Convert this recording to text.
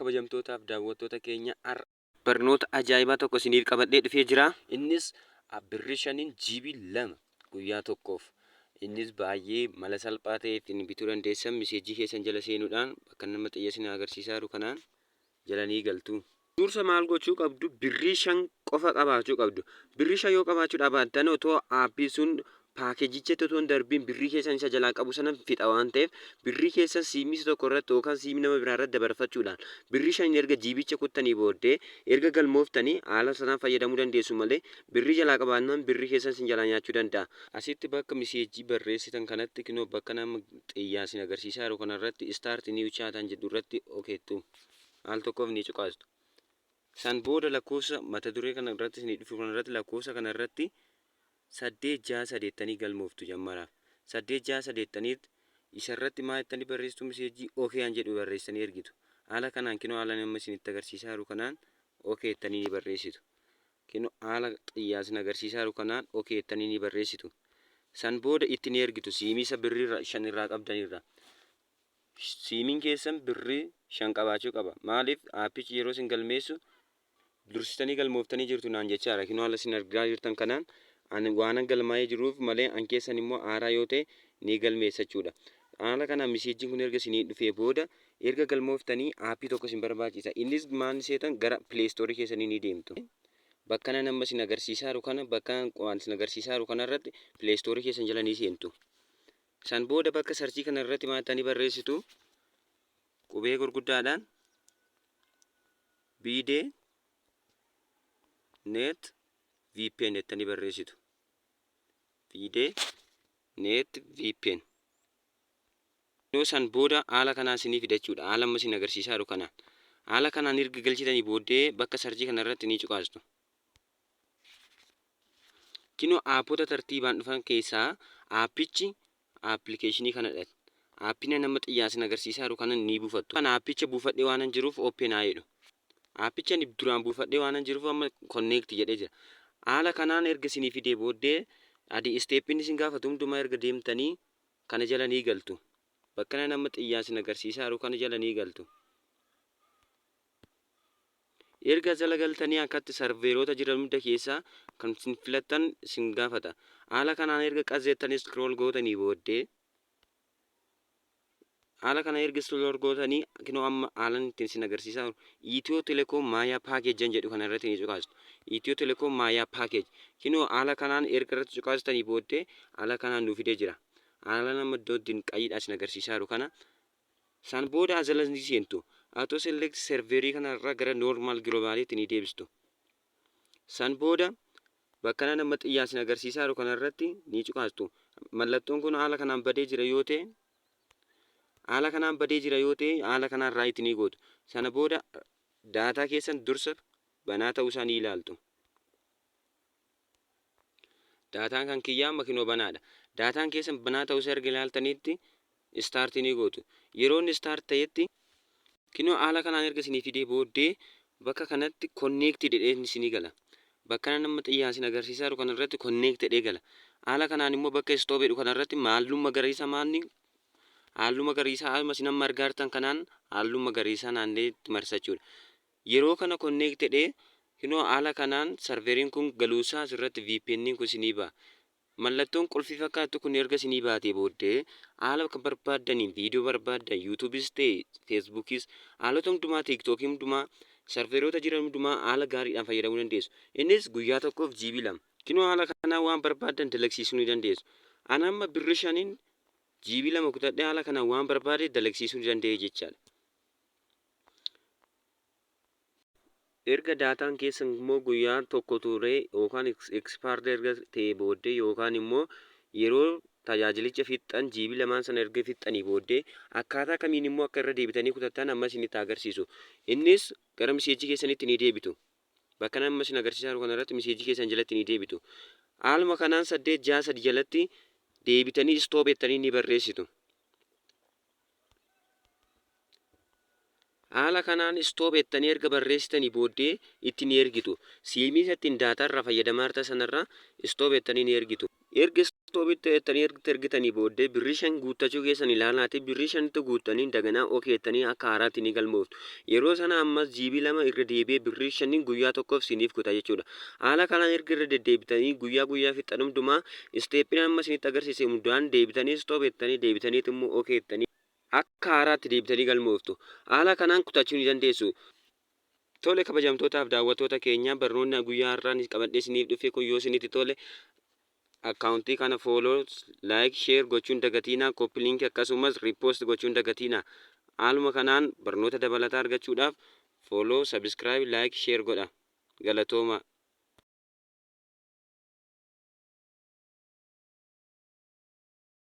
kabajamtootaaf daawwattoota keenya barnoota ajaa'ibaa tokko isiniif qabadhee dhufee jira. Innis birrii 5 GB 2 guyyaa tokkoof. Innis baay'ee mala salphaa ta'een bituu dandeessan miseejii keessan jala seenuudhaan bakka nama xiyyeessin agarsiisaa jiru kanaan jalanii galtu. Dursa maal gochuu qabdu? Birrii 5 qofa qabaachuu qabdu. Birrii 5 yoo qabaachuu dhabaattan otoo aappii sun paakeejicha otoo hin darbiin birrii keessan isa jalaa qabu sana fixa waan ta'eef birrii keessan siimii tokko irratti yookaan siimii nama biraa irratti dabarfachuudhaan birrii 5 erga jiibicha kuttanii booddee erga galmooftanii haala sanaan fayyadamuu dandeessu malee birrii jalaa qabaannaan birrii keessan sin jalaa nyaachuu danda'a. Asitti bakka miseejii barreessitan kanatti kinoo bakka nama xiyyaasin agarsiisaa jiru kanarratti istaartii niiw chaataan jedhu irratti okeettu al tokkoof ni cuqaastu. San booda lakkoofsa mata duree kana irratti ni dhufu kanarratti lakkoofsa kanarratti 8-6 galmooftu jammaraaf 8-6 isarratti maal jettanii barreessitu miseejii okeyaan jedhu barreessanii ergitu. Haala kanaan kinoo haala nama isinitti agarsiisaa jiru kanaan okey jettanii ni barreessitu. Kinoo haala xiyyaasin agarsiisaa jiru kanaan okey jettanii ni barreessitu. San booda itti ni ergitu siimii isa birrii 5 irraa qabdanirra. Siimiin keessan birrii 5 qabaachuu qaba. Maaliif aappichi yeroo isin galmeessu dursitanii galmooftanii jirtu naan jechaadha. Kinoo haala isin argaa jirtan kanaan waan galmaa'ee jiruuf malee an keessan immoo aaraa yoo ta'e ni galmeessachuudha. Haala kana miseejiin kun erga isinii dhufee booda erga galmooftanii aappii tokko isin barbaachisa. Innis maal seetan gara pileestoorii keessanii ni deemtu. Bakka nama isin agarsiisaa jiru kana bakka waan isin agarsiisaa jiru kanarratti pileestoorii keessan jala ni seentu. San booda bakka sarchii kana irratti maatanii barreessitu qubee gurguddaadhaan biidee net VPN jettanii barreessitu. Biidee net VPN. Yoo san booda haala kanaan isinii fidachuudha. Haala amma isin agarsiisaa jiru kanaan. Haala kanaan erga galchitanii booddee bakka sarchii kana irratti ni cuqaastu. Kinoo aappota tartiibaan dhufan keessaa aappichi aappilikeeshinii kanadha. Aappina nama xiyyaasin agarsiisaa jiru kana ni buufattu. Kan aappicha buufadhee waan jiruuf open haa jedhu. Aappicha duraan buufadhee waan jiruuf amma connect jedhee jira. Haala kanaan erga isinii fidee booddee isteeppiin isin gaafatu hundumaa erga deemtanii kana jala ni galtu. Bakka nama xiyyaasin agarsiisaa jiru kana jala ni galtu. Erga jala galtanii akkatti sarveerota jiran hunda keessaa kan isin filattan isin gaafata. Haala kanaan erga qazeettanii scroll gootanii booddee haala kana erga scroll gootanii kinoo amma haalan ittiin isin agarsiisaa jiru Itiyoo Telekoom maayaa paakeejjan jedhu kana irratti ni cuqaastu. Itiyoo Telekoom maayaa paakeej kinoo haala kanaan erga irratti cuqaastanii booddee haala kanaan nu fidee jira. Haala nama iddootiin qayyiidhaa isin agarsiisaa jiru kana san booda jala ni seentu. Auto select serverii kana irraa gara normal globaliitti ni deebistu. San booda bakka nama xiyyaa isin agarsiisaa jiru kana irratti ni cuqaastu. Mallattoon kun haala kanaan badee jira yoo ta'e haala kanaan raayit ni gootu. Sana booda daataa keessan dursa banaa ta'uu isaa ni ilaaltu. Daataan kan kiyyaa makinoo banaadha. Daataan keessan banaa ta'uu isaa erga ilaaltanitti istaartii ni gootu. Yeroo inni istaart ta'etti kinoo haala kanaan erga isinii fidee booddee bakka kanatti connect jedhee isinii gala. Bakka nama xiyyaa isin agarsiisaa jiru kanarratti connect jedhee gala. Haala kanaan immoo bakka stop jedhu kanarratti halluu magariisa halluu magariisa amma isin amma argaa jirtan kanaan halluu magariisa naannee marsachuudha. Yeroo kana connect jedhee kinoo haala kanaan sarveriin kun galuusaa asirratti VPN kun isinii ba'a. Mallattoon qulfii fakkaattu kun erga isinii baatee booddee haala kan barbaaddaniin viidiyoo barbaaddan yuutuubis ta'e feesbuukis haalota hundumaa tiiktookii hundumaa sarveerota jiran hundumaa haala gaariidhaan fayyadamuu dandeessu. Innis guyyaa tokkoof GB 2 kinoo haala kanaan waan barbaaddan dalagsiisuu ni dandeessu. Ana amma birrii 5 GB 2 kutadhee haala kanaan waan barbaade dalagsiisuu ni danda'e jechaadha. Erga daataan keessan immoo guyyaa tokko turee yookaan expired erga ta'e booddee yookaan immoo yeroo tajaajilicha fixxan GB 2 sana erga fixxanii booddee akkaataa kamiin immoo akka irra deebitanii kutattan amma isinitti agarsiisu. Innis gara miseejii keessanitti ni deebitu. Bakka nama isin agarsiisaa jiru kanarratti miseejii keessan jalatti ni deebitu. Haaluma kanaan 8-6 jalatti deebitanii stop jettanii ni barreessitu. Haala kanaan stop jettanii erga barreessitanii booddee itti ni ergitu. Siimii ittiin daataa irraa fayyadamaa jirtan sanarraa stop jettanii ni ergitu. Erga Stoobitti jettanii ergitanii booddee birrii 5 guuttachuu keessan ilaalaati. Birrii 5tti guuttanii daganaa okeettanii akka haaraatti ni galmooftu. Yeroo sana ammas jiibii 2 irra deebi'ee birrii 5 guyyaa tokkoof siniif kuta jechuudha. Haala kanaan erga irra deddeebitanii guyyaa fixan hundumaa isteeppiin amma isinitti agarsiise hundaan deebitanii stoobettanii deebitanii immoo okeettanii akka haaraatti deebitanii galmooftu. Haala kanaan kutachuu ni dandeessu. Tole kabajamtootaaf daawwattoota keenya barnoonni guyyaa har'aan qabadhee isiniif dhufe kun yoo isinitti tole akkaawuntii kana fooloo, laayik, sheer gochuun dagatinaa, koppii liinkii akkasumas riipoost gochuun dagatinaa. Haaluma kanaan barnoota dabalataa argachuudhaaf fooloo, sabiskiraayib, laayik, sheer godha. Galatooma.